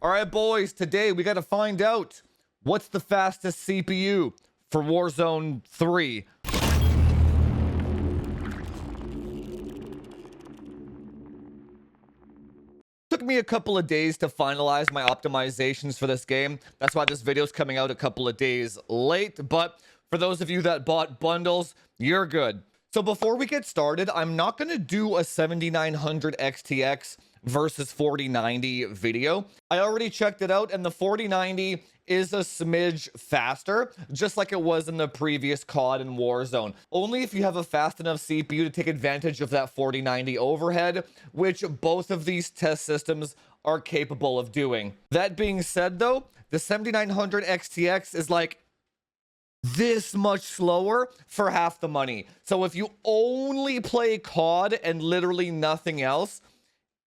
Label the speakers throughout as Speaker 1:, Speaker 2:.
Speaker 1: All right, boys, today we got to find out what's the fastest CPU for Warzone 3. Took me a couple of days to finalize my optimizations for this game. That's why this video is coming out a couple of days late. But for those of you that bought bundles, you're good. So before we get started, I'm not going to do a 7900 XTX versus 4090 video. I already checked it out, and the 4090 is a smidge faster, just like it was in the previous COD and Warzone. Only if you have a fast enough CPU to take advantage of that 4090 overhead, which both of these test systems are capable of doing. That being said, though, the 7900 XTX is like this much slower for half the money. So if you only play COD and literally nothing else,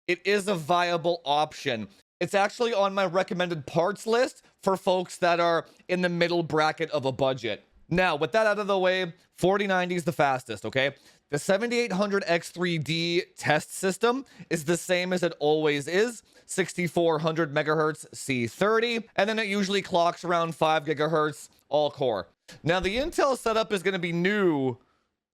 Speaker 1: it is a viable option. It's actually on my recommended parts list for folks that are in the middle bracket of a budget. Now, with that out of the way, 4090 is the fastest, okay? The 7800 X3D test system is the same as it always is, 6400 megahertz C30, and then it usually clocks around 5 gigahertz all core. Now, the Intel setup is going to be new,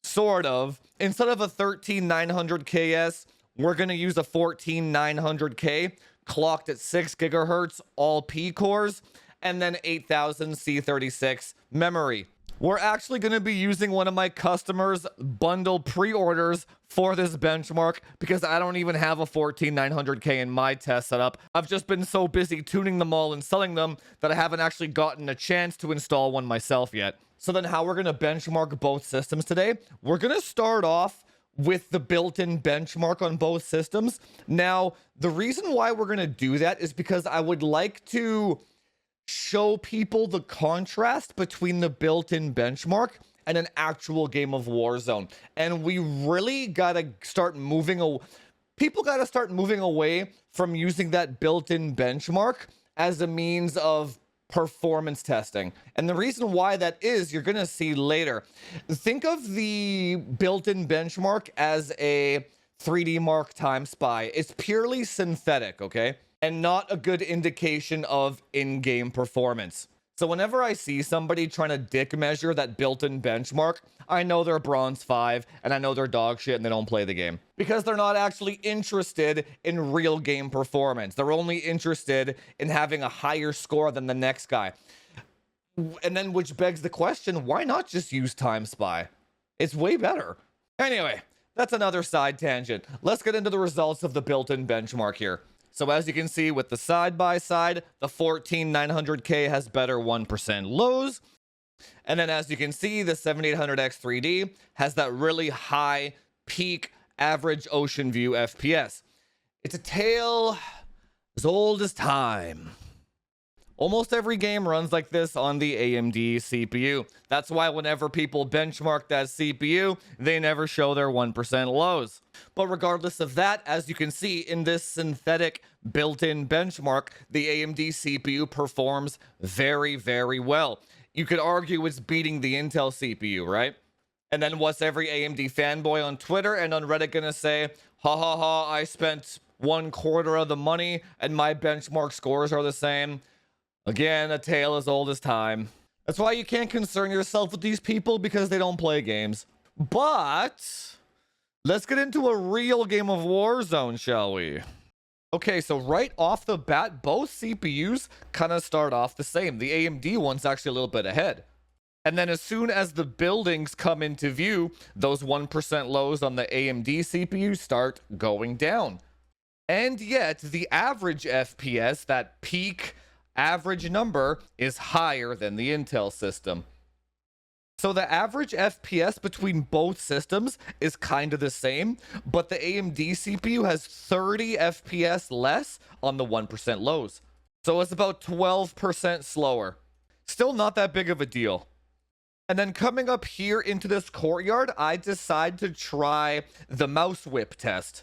Speaker 1: sort of. Instead of a 13900KS, we're going to use a 14900K clocked at 6 gigahertz, all P cores, and then 8000 C36 memory. We're actually going to be using one of my customers' bundle pre-orders for this benchmark because I don't even have a 14900K in my test setup. I've just been so busy tuning them all and selling them that I haven't actually gotten a chance to install one myself yet. So then how we're going to benchmark both systems today? We're going to start off with the built-in benchmark on both systems. Now, the reason why we're going to do that is because I would like to show people the contrast between the built-in benchmark and an actual game of Warzone. And we really got to start moving people got to start moving away from using that built-in benchmark as a means of performance testing. And the reason why that is, you're going to see later. Think of the built-in benchmark as a 3D Mark time spy. It's purely synthetic, okay? And not a good indication of in-game performance. So whenever I see somebody trying to dick measure that built-in benchmark, I know they're bronze 5 and I know they're dog shit and they don't play the game. Because they're not actually interested in real game performance. They're only interested in having a higher score than the next guy. And then which begs the question, why not just use Time Spy? It's way better. Anyway, that's another side tangent. Let's get into the results of the built-in benchmark here. So as you can see with the side-by-side, the 14900K has better 1% lows. And then as you can see, the 7800X3D has that really high peak average ocean view FPS. It's a tale as old as time. Almost every game runs like this on the AMD CPU. That's why whenever people benchmark that CPU, they never show their 1% lows. But regardless of that, as you can see in this synthetic built-in benchmark, the AMD CPU performs very, very well. You could argue it's beating the Intel CPU, right? And then what's every AMD fanboy on Twitter and on Reddit gonna say? Ha ha ha, I spent 1/4 of the money and my benchmark scores are the same. Again, a tale as old as time. That's why you can't concern yourself with these people because they don't play games. But let's get into a real game of Warzone, shall we? Okay, so right off the bat, both CPUs kind of start off the same. The AMD one's actually a little bit ahead. And then as soon as the buildings come into view, those 1% lows on the AMD CPU start going down. And yet, the average FPS, that peak average number, is higher than the Intel system. So the average FPS between both systems is kind of the same, but the AMD CPU has 30 FPS less on the 1% lows. So it's about 12% slower. Still not that big of a deal. And then coming up here into this courtyard, I decide to try the mouse whip test.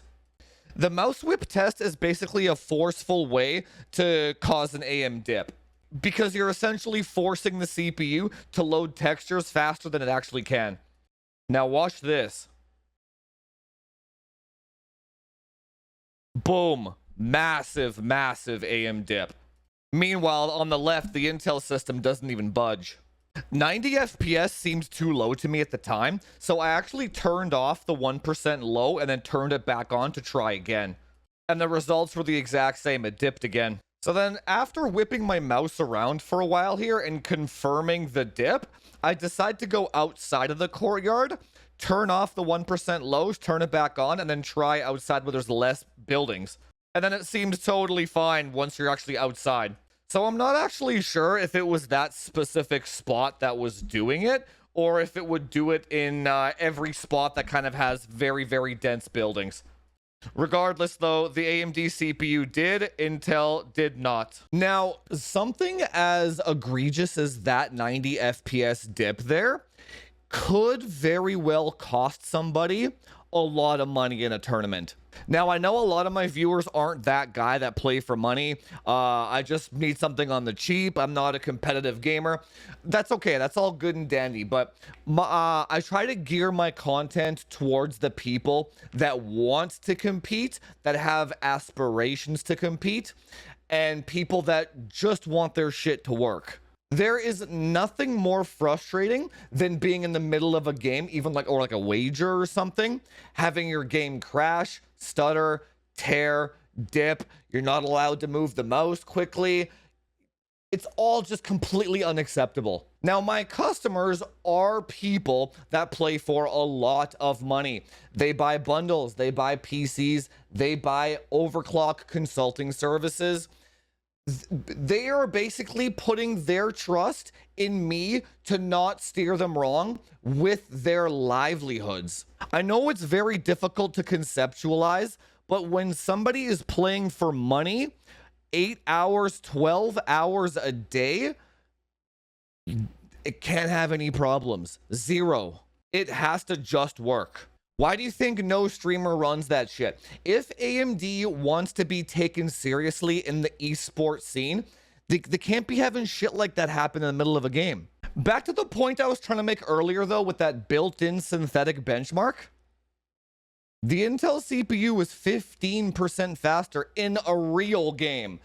Speaker 1: The mouse whip test is basically a forceful way to cause an AM dip, because you're essentially forcing the CPU to load textures faster than it actually can. Now watch this. Boom. Massive, massive AM dip. Meanwhile, on the left, the Intel system doesn't even budge. 90 FPS seemed too low to me at the time, so I actually turned off the 1% low and then turned it back on to try again. And the results were the exact same. It dipped again. So then after whipping my mouse around for a while here and confirming the dip, I decided to go outside of the courtyard, turn off the 1% lows, turn it back on, and then try outside where there's less buildings. And then it seemed totally fine once you're actually outside. So I'm not actually sure if it was that specific spot that was doing it, or if it would do it in every spot that kind of has very, very dense buildings. Regardless, though, the AMD CPU did, Intel did not. Now, something as egregious as that 90 FPS dip there could very well cost somebody a lot of money in a tournament. Now, I know a lot of my viewers aren't that guy that play for money. I just need something on the cheap. I'm not a competitive gamer. That's okay. That's all good and dandy. But I try to gear my content towards the people that want to compete, that have aspirations to compete, and people that just want their shit to work. There is nothing more frustrating than being in the middle of a game, even like a wager or something, having your game crash, stutter, tear, dip. You're not allowed to move the mouse quickly. It's all just completely unacceptable. Now, my customers are people that play for a lot of money. They buy bundles, they buy PCs, they buy overclock consulting services. They are basically putting their trust in me to not steer them wrong with their livelihoods. I know it's very difficult to conceptualize, but when somebody is playing for money, 8 hours, 12 hours a day, it can't have any problems. Zero. It has to just work. Why do you think no streamer runs that shit? If AMD wants to be taken seriously in the esports scene, they can't be having shit like that happen in the middle of a game. Back to the point I was trying to make earlier, though, with that built-in synthetic benchmark. The Intel CPU is 15% faster in a real game.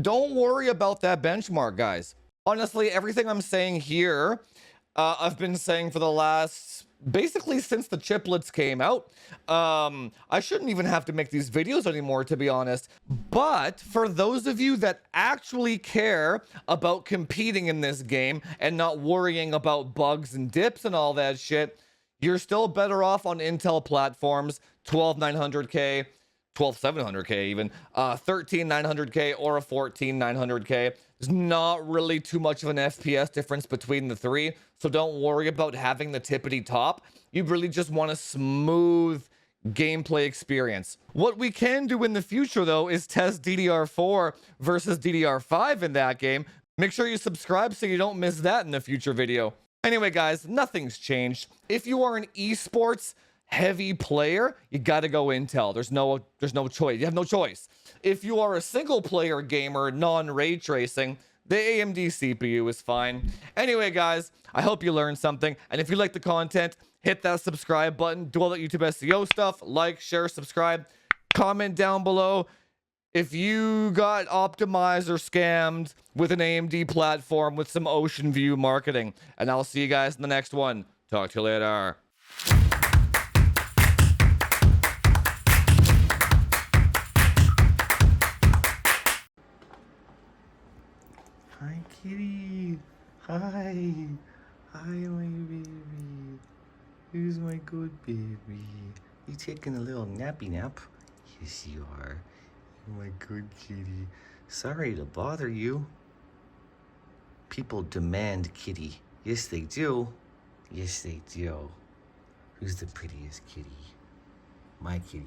Speaker 1: Don't worry about that benchmark, guys. Honestly, everything I'm saying here, I've been saying for the last... basically since the chiplets came out. I shouldn't even have to make these videos anymore, to be honest. But for those of you that actually care about competing in this game and not worrying about bugs and dips and all that shit, you're still better off on Intel platforms, 12900K, 12700K even, 13900K or a 14900K. There's not really too much of an FPS difference between the three, so don't worry about having the tippity top. You really just want a smooth gameplay experience. What we can do in the future, though, is test DDR4 versus DDR5 in that game. Make sure you subscribe so you don't miss that in a future video. Anyway, guys, nothing's changed. If you are an esports heavy player, you gotta go Intel. There's no choice. You have no choice. If you are a single player gamer, non-ray tracing, the AMD CPU is fine. Anyway, guys, I hope you learned something. And if you like the content, hit that subscribe button. Do all that YouTube SEO stuff. Like, share, subscribe. Comment down below if you got optimized or scammed with an AMD platform with some ocean view marketing. And I'll see you guys in the next one. Talk to you later.
Speaker 2: Hi, kitty. Hi. Hi, my baby. Who's my good baby? You taking a little nappy nap? Yes, you are. You're my good kitty. Sorry to bother you. People demand kitty. Yes, they do. Yes, they do. Who's the prettiest kitty? My kitty.